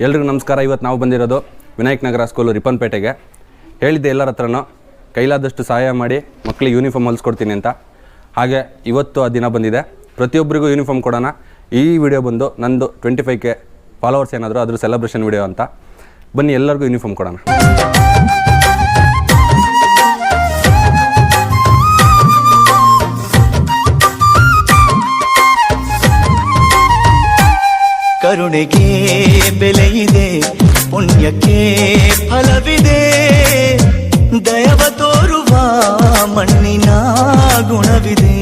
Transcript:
ಎಲ್ರಿಗೂ ನಮಸ್ಕಾರ. ಇವತ್ತು ನಾವು ಬಂದಿರೋದು ವಿನಾಯಕ್ ನಗರ ಸ್ಕೂಲು ರಿಪ್ಪನ್ಪೇಟೆಗೆ. ಹೇಳಿದ್ದೆ ಎಲ್ಲರ ಹತ್ರನೂ ಕೈಲಾದಷ್ಟು ಸಹಾಯ ಮಾಡಿ ಮಕ್ಕಳಿಗೆ ಯೂನಿಫಾರ್ಮ್ ಹೊಲಿಸ್ಕೊಡ್ತೀನಿ ಅಂತ. ಹಾಗೆ ಇವತ್ತು ಆ ದಿನ ಬಂದಿದೆ. ಪ್ರತಿಯೊಬ್ಬರಿಗೂ ಯೂನಿಫಾರ್ಮ್ ಕೊಡೋಣ. ಈ ವಿಡಿಯೋ ಬಂದು ನಂದು 25K ಫಾಲೋವರ್ಸ್ ಏನಾದರೂ ಅದ್ರ ಸೆಲೆಬ್ರೇಷನ್ ವಿಡಿಯೋ ಅಂತ. ಬನ್ನಿ ಎಲ್ಲರಿಗೂ ಯೂನಿಫಾರ್ಮ್ ಕೊಡೋಣ. ಕರುಣೆಗೆ ಬೆಲೆಯಿದೆ, ಪುಣ್ಯಕ್ಕೆ ಫಲವಿದೆ, ದಯವ ತೋರುವ ಮಣ್ಣಿನ ಗುಣವಿದೆ.